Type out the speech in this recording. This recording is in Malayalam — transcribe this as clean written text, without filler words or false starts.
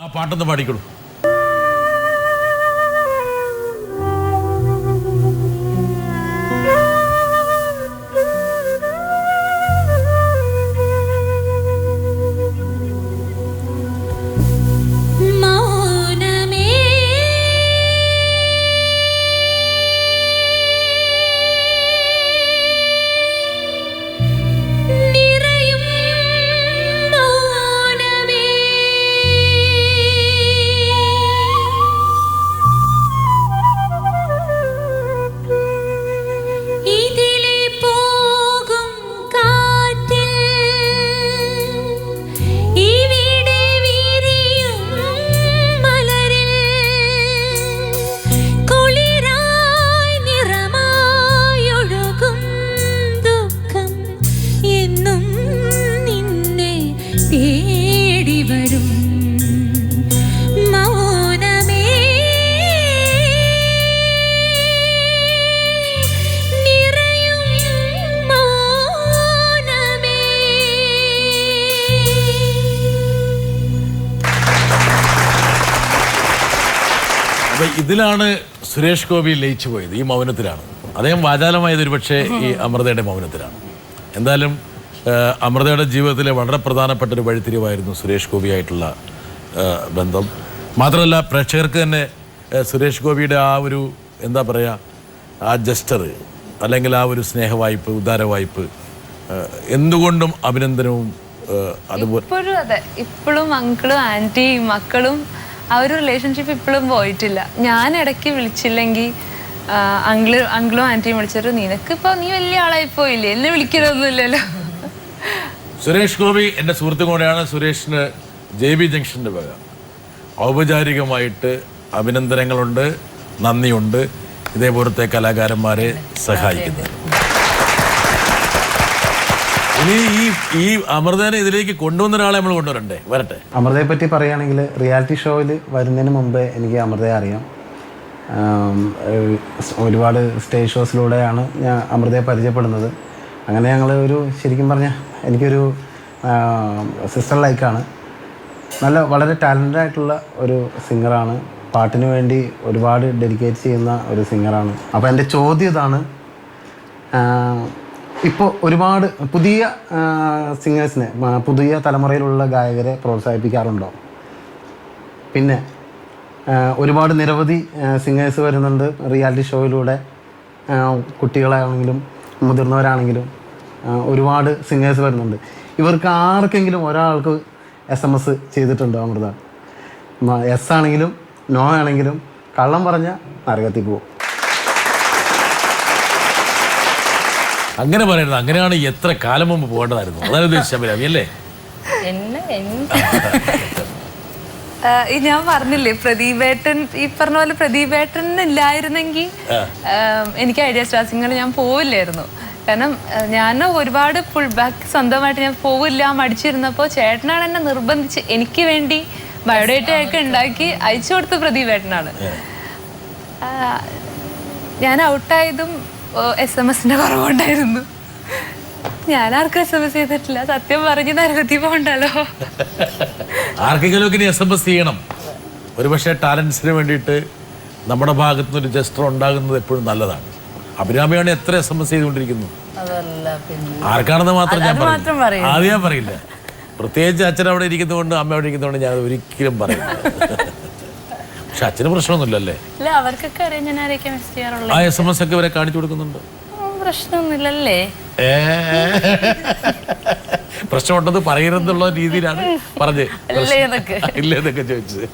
ആ പാട്ടൊന്ന് പാടിക്കോളൂ. ഇതിലാണ് സുരേഷ് ഗോപി ലയിച്ചു പോയത്, ഈ മൗനത്തിലാണ്. അദ്ദേഹം വാചാലമായത് ഒരുപക്ഷെ ഈ അമൃതയുടെ മൗനത്തിലാണ്. എന്തായാലും അമൃതയുടെ ജീവിതത്തിലെ വളരെ പ്രധാനപ്പെട്ട ഒരു വഴിത്തിരിവായിരുന്നു സുരേഷ് ഗോപിയായിട്ടുള്ള ബന്ധം. മാത്രമല്ല പ്രേക്ഷകർക്ക് തന്നെ സുരേഷ് ഗോപിയുടെ ആ ഒരു എന്താ പറയുക, ആ ജസ്റ്റർ അല്ലെങ്കിൽ ആ ഒരു സ്നേഹവായ്പ്, ഉദാരവായ്പ് എന്തുകൊണ്ടും അഭിനന്ദനവും. അതുപോലെ ഇപ്പോഴും അങ്കിളും ആൻറ്റിയും മക്കളും ആ ഒരു റിലേഷൻഷിപ്പ് ഇപ്പോഴും പോയിട്ടില്ല. ഞാൻ ഇടയ്ക്ക് വിളിച്ചില്ലെങ്കിൽ അങ്കിളും ആൻറ്റിയും വിളിച്ചിട്ട് നിനക്കിപ്പോൾ നീ വലിയ ആളായി പോയില്ലേ, എന്നെ വിളിക്കലൊന്നുമില്ലല്ലോ. സുരേഷ് ഗോപി എൻ്റെ സുഹൃത്തും കൂടെയാണ്. സുരേഷിന് JB ജംഗ്ഷൻ്റെ വക ഔപചാരികമായിട്ട് അഭിനന്ദനങ്ങളുണ്ട്, നന്ദിയുണ്ട് ഇതേപോലത്തെ കലാകാരന്മാരെ സഹായിക്കുന്നത്. ഇനി ഈ അമൃതനെ ഇതിലേക്ക് കൊണ്ടുവന്ന ഒരാളെ നമ്മൾ കൊണ്ടുവരണ്ടേ? വരട്ടെ. അമൃതയെ പറ്റി പറയുകയാണെങ്കിൽ റിയാലിറ്റി ഷോയിൽ വരുന്നതിന് മുമ്പേ എനിക്ക് അമൃതയെ അറിയാം. ഒരുപാട് സ്റ്റേജ് ഷോസിലൂടെയാണ് ഞാൻ അമൃതയെ പരിചയപ്പെടുന്നത്. അങ്ങനെ ഞങ്ങൾ ശരിക്കും പറഞ്ഞാൽ എനിക്കൊരു സിസ്റ്റർ ലൈക്കാണ്. വളരെ ടാലൻ്റഡ് ആയിട്ടുള്ള ഒരു സിംഗറാണ്. പാട്ടിന് വേണ്ടി ഒരുപാട് ഡെഡിക്കേറ്റ് ചെയ്യുന്ന ഒരു സിംഗറാണ്. അപ്പോൾ എൻ്റെ ചോദ്യം ഇതാണ്, ഇപ്പോൾ ഒരുപാട് പുതിയ സിംഗേഴ്സിനെ, പുതിയ തലമുറയിലുള്ള ഗായകരെ പ്രോത്സാഹിപ്പിക്കാറുണ്ടോ? പിന്നെ ഒരുപാട് നിരവധി സിംഗേഴ്സ് വരുന്നുണ്ട് റിയാലിറ്റി ഷോയിലൂടെ. കുട്ടികളാണെങ്കിലും മുതിർന്നവരാണെങ്കിലും ഒരുപാട് സിംഗേഴ്സ് വരുന്നുണ്ട്. ഇവർക്ക് ആർക്കെങ്കിലും ഒരാൾക്ക് SMS ചെയ്തിട്ടുണ്ടോ അമൃത? എസ് ആണെങ്കിലും നോ ആണെങ്കിലും കള്ളം പറഞ്ഞാൽ നരകത്തിൽ പോകും. അങ്ങനെ പറയരുത്. അങ്ങനെയാണ് എത്ര കാലം മുമ്പ് പോകേണ്ടതായിരുന്നു. അതാണ് ഉദ്ദേശിച്ചല്ലേ? ഞാൻ പറഞ്ഞില്ലേ, പ്രദീപേട്ടൻ ഈ പറഞ്ഞ പോലെ പ്രദീപേട്ടൻ ഇല്ലായിരുന്നെങ്കിൽ എനിക്ക് ഐഡിയ സ്റ്റാർ സിംഗറിൽ ഞാൻ പോവില്ലായിരുന്നു. കാരണം ഞാൻ ഒരുപാട് ഫുൾ ബാക്ക് സ്വന്തമായിട്ട് ഞാൻ പോവില്ല മടിച്ചിരുന്നപ്പോൾ ചേട്ടനാണ് എന്നെ നിർബന്ധിച്ച് എനിക്ക് വേണ്ടി ബയോഡേറ്റയൊക്കെ ഉണ്ടാക്കി അയച്ചു കൊടുത്ത പ്രദീപേട്ടനാണ്. ഞാൻ ഔട്ടായതും SMS-ന്റെ കുറവുണ്ടായിരുന്നു. ഞാൻ ആർക്കും SMS ചെയ്തിട്ടില്ല. സത്യം പറഞ്ഞ് നരകത്തിൽ പോകണ്ടല്ലോ. ആർക്കെങ്കിലും ഒക്കെ SMS ചെയ്യണം. ഒരുപക്ഷെ ടാലൻസിന് വേണ്ടിയിട്ട് നമ്മുടെ ഭാഗത്തു നിന്നൊരു ജസ്റ്റർ ഉണ്ടാകുന്നത് എപ്പോഴും നല്ലതാണ്. അഭിരാമിയാണ് എത്ര SMS ചെയ്തുകൊണ്ടിരിക്കുന്നു. ആർക്കാണെന്ന് മാത്രം ഞാൻ ആദ്യം പറയില്ല. പ്രത്യേകിച്ച് അച്ഛൻ അവിടെ ഇരിക്കുന്നതുകൊണ്ട് അമ്മ അവിടെ ഇരിക്കുന്നതുകൊണ്ട് ഞാൻ ഒരിക്കലും പറയില്ല. പക്ഷെ അച്ഛന് പ്രശ്നമൊന്നുമില്ലല്ലേ? ആ SMS ഒക്കെ ഇവരെ കാണിച്ചു കൊടുക്കുന്നുണ്ട്. പ്രശ്നമൊന്നുമില്ലല്ലേ? പ്രശ്നമുണ്ടെന്ന് പറയരുതെന്നുള്ള രീതിയിലാണ് പറഞ്ഞ് ഇല്ല എന്നൊക്കെ ചോദിച്ചത്.